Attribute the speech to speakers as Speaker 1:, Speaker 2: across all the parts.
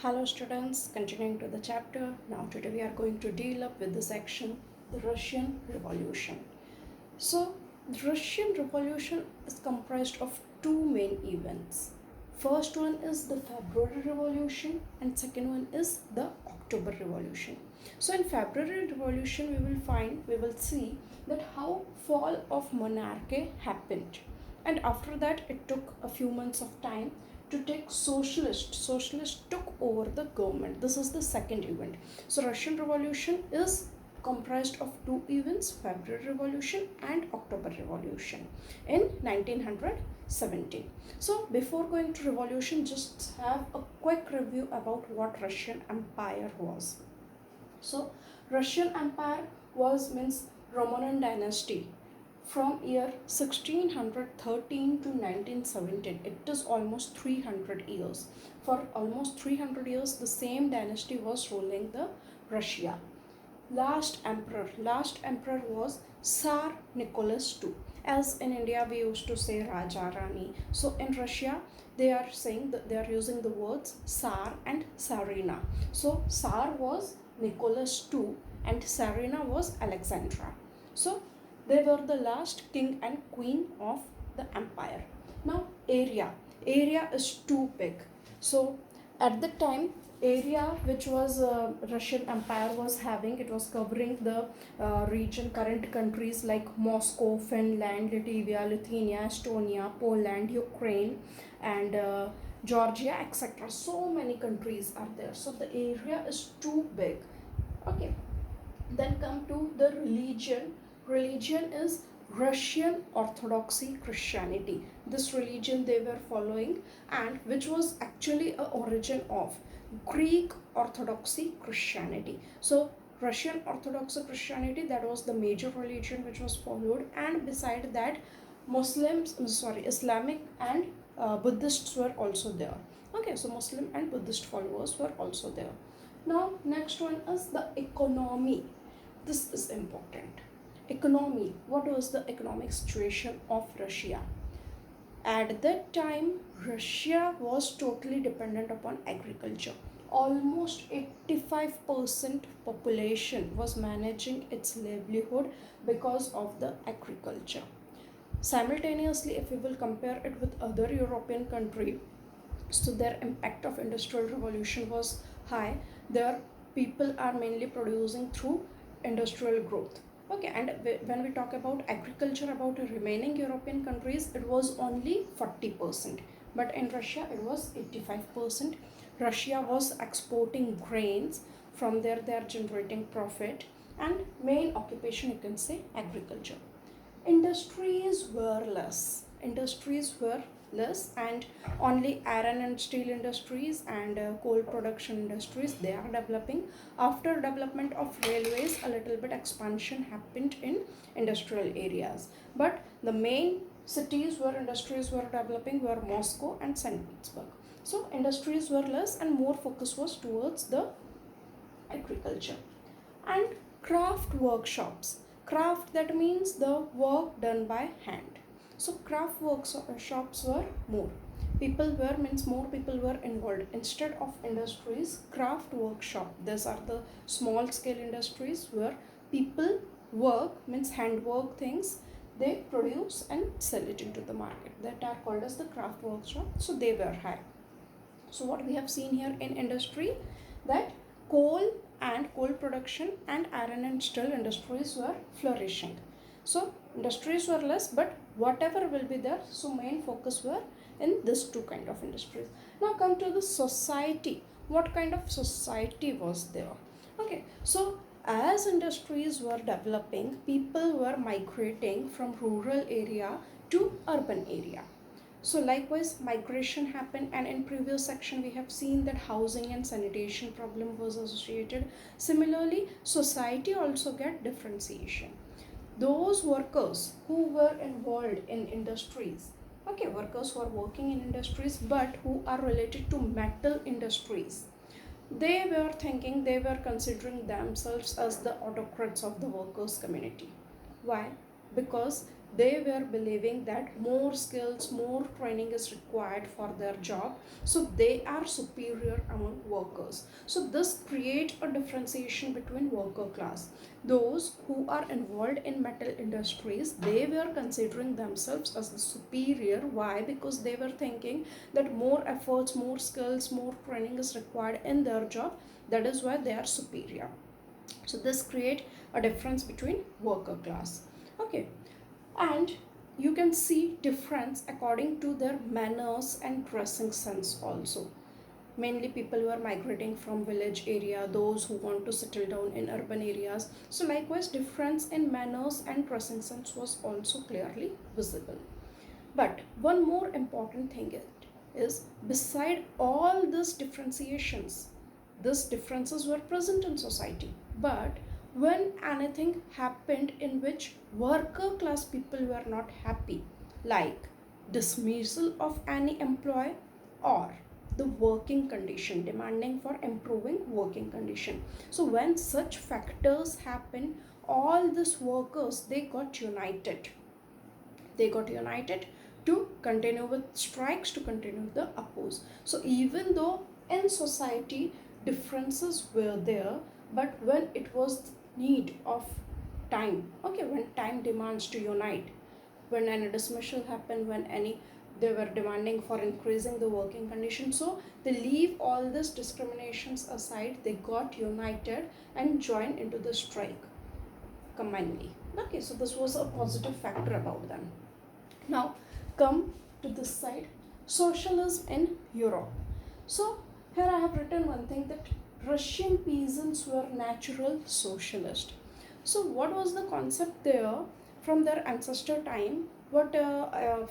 Speaker 1: Hello students, continuing to the chapter. Now today we are going to deal up with the section, the Russian Revolution. So the Russian Revolution is comprised of two main events. First one is the February Revolution and second one is the October Revolution. So in February Revolution we will see that how fall of monarchy happened, and after that it took a few months of time to take socialist took over the government. This is the second event. So Russian Revolution is comprised of two events, February Revolution and October Revolution in 1917. So before going to revolution, just have a quick review about what Russian Empire was. So Russian Empire was means Roman dynasty from year 1613 to 1917. It is almost 300 years. For almost 300 years the same dynasty was ruling the Russia. Last emperor was Tsar Nicholas II. As in India we used to say Raja Rani, so in Russia they are saying that they are using the words Tsar and Tsarina. So Tsar was Nicholas II and Tsarina was Alexandra. So they were the last king and queen of the empire. Now area is too big. So at the time, area which was Russian Empire was having, it was covering the region current countries like Moscow, Finland, Latvia, Lithuania, Estonia, Poland, Ukraine, and Georgia, etc. So many countries are there. So the area is too big. Okay, then come to the religion. Religion is Russian Orthodoxy Christianity. This religion they were following, and which was actually a origin of Greek Orthodoxy Christianity. So Russian Orthodox Christianity, that was the major religion which was followed, and beside that Islamic and Buddhists were also there. Okay, so Muslim and Buddhist followers were also there. Now next one is the economy. This is important. Economy. What was the economic situation of Russia? At that time, Russia was totally dependent upon agriculture. Almost 85% population was managing its livelihood because of the agriculture. Simultaneously, if we will compare it with other European countries, so their impact of industrial revolution was high. Their people are mainly producing through industrial growth. Okay, and when we talk about agriculture, about remaining European countries, it was only 40%, but in Russia it was 85%. Russia was exporting grains. From there they are generating profit, and main occupation you can say agriculture. Industries were less and only iron and steel industries and coal production industries they are developing. After development of railways, a little bit expansion happened in industrial areas, but the main cities where industries were developing were Moscow and St. Petersburg. So industries were less and more focus was towards the agriculture. And craft workshops. Craft, that means the work done by hand. So craft workshops were more. People were means more people were involved. Instead of industries, craft workshop. These are the small scale industries where people work means handwork things. They produce and sell it into the market. That are called as the craft workshop. So they were high. So what we have seen here in industry, that coal and coal production and iron and steel industries were flourishing. So industries were less, but whatever will be there, so main focus were in this two kind of industries. Now come to the society. What kind of society was there? Okay, so as industries were developing, people were migrating from rural area to urban area. So likewise migration happened, and in previous section we have seen that housing and sanitation problem was associated. Similarly, society also get differentiation. Those workers who were involved in industries, okay, workers who are working in industries but who are related to metal industries, they were thinking, they were considering themselves as the autocrats of the workers community. Why? Because they were believing that more skills, more training is required for their job, so they are superior among workers. So this create a differentiation between worker class. Those who are involved in metal industries, they were considering themselves as the superior. Why? Because they were thinking that more efforts, more skills, more training is required in their job. That is why they are superior. So this create a difference between worker class. Okay, and you can see difference according to their manners and dressing sense also. Mainly people who are migrating from village area, those who want to settle down in urban areas. So likewise, difference in manners and dressing sense was also clearly visible. But one more important thing is beside all these differentiations, these differences were present in society. But when anything happened in which worker class people were not happy, like dismissal of any employee or the working condition, demanding for improving working condition. So when such factors happen, all these workers, they got united to continue with strikes, to continue the oppose. So even though in society differences were there, but when it was need of time, okay, when time demands to unite, when any dismissal happened, when any they were demanding for increasing the working condition, so they leave all these discriminations aside, they got united and joined into the strike combinedly. Okay, so this was a positive factor about them. Now come to this side, socialism in Europe. So here I have written one thing, that Russian peasants were natural socialist. So what was the concept there from their ancestor time? What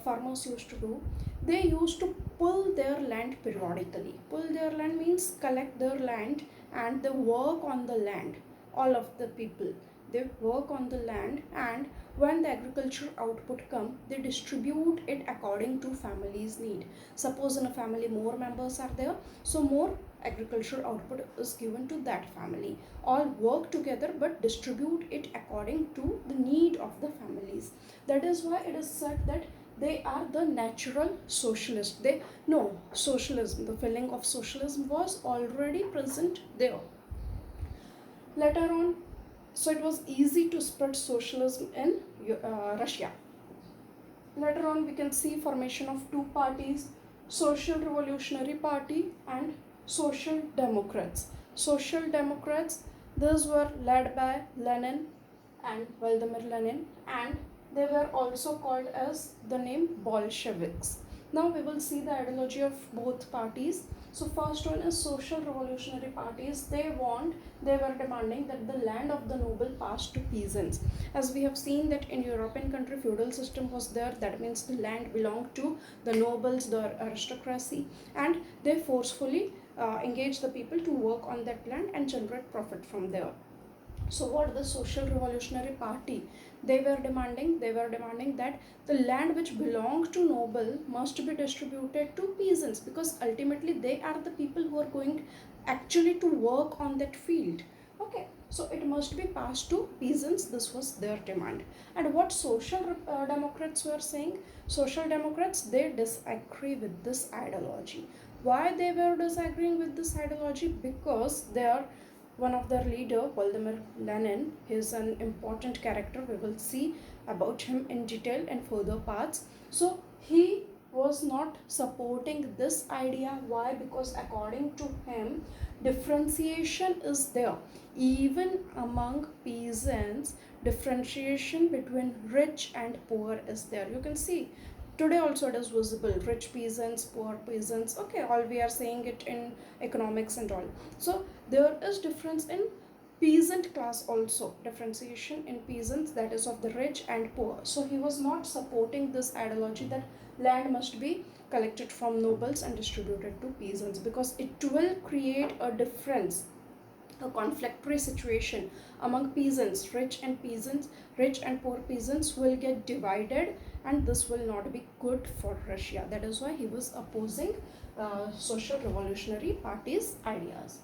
Speaker 1: farmers used to do, they used to pull their land periodically. Pull their land means collect their land and they work on the land. All of the people, they work on the land, and when the agriculture output come, they distribute it according to family's need. Suppose in a family more members are there, so more agricultural output is given to that family. All work together but distribute it according to the need of the families. That is why it is said that they are the natural socialist. They know socialism, the feeling of socialism was already present there. Later on, so it was easy to spread socialism in Russia. Later on, we can see formation of two parties, Social Revolutionary Party and Social Democrats. Social Democrats, these were led by Lenin and Vladimir Lenin, and they were also called as the name Bolsheviks. Now we will see the ideology of both parties. So first one is Social Revolutionary Parties. They were demanding that the land of the noble pass to peasants. As we have seen that in European country, feudal system was there. That means the land belonged to the nobles, the aristocracy, and they forcefully engage the people to work on that land and generate profit from there. So what the Social Revolutionary Party, they were demanding that the land which belonged to noble must be distributed to peasants, because ultimately they are the people who are going actually to work on that field. Okay, so it must be passed to peasants. This was their demand. And what Social Democrats were saying, Social Democrats, they disagree with this ideology. Why they were disagreeing with this ideology? Because they are one of their leader, Vladimir Lenin, is an important character. We will see about him in detail in further parts. So he was not supporting this idea. Why? Because according to him, differentiation is there. Even among peasants, differentiation between rich and poor is there. You can see today also it is visible, rich peasants, poor peasants. Okay, all we are saying it in economics and all. So there is difference in peasant class also, differentiation in peasants, that is of the rich and poor. So he was not supporting this ideology that land must be collected from nobles and distributed to peasants, because it will create a difference, a conflictory situation among peasants. Rich and poor peasants will get divided, and this will not be good for Russia. That is why he was opposing Social Revolutionary Party's ideas.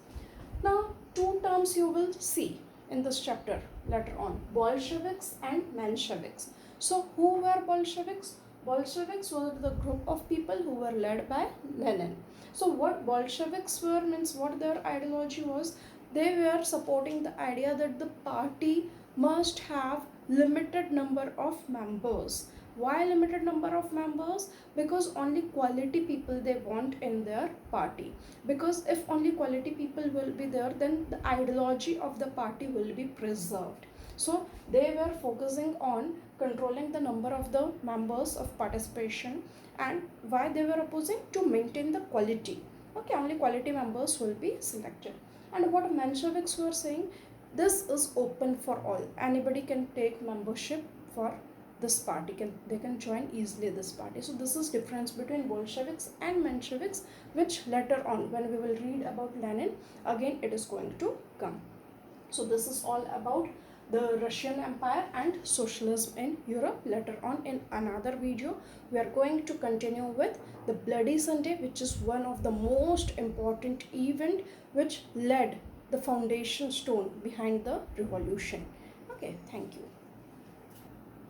Speaker 1: Now, two terms you will see in this chapter later on, Bolsheviks and Mensheviks. So who were Bolsheviks? Bolsheviks were the group of people who were led by Lenin. So what Bolsheviks were means what their ideology was, they were supporting the idea that the party must have limited number of members. Why limited number of members? Because only quality people they want in their party. Because if only quality people will be there, then the ideology of the party will be preserved. So they were focusing on controlling the number of the members of participation. And why they were opposing? To maintain the quality. Okay, only quality members will be selected. And what Mensheviks were saying, this is open for all, anybody can take membership for this party, they can join easily this party. So this is difference between Bolsheviks and Mensheviks, which later on when we will read about Lenin, again it is going to come. So this is all about the Russian Empire and socialism in Europe. Later on in another video, we are going to continue with the Bloody Sunday, which is one of the most important event which led the foundation stone behind the revolution. Okay, thank you.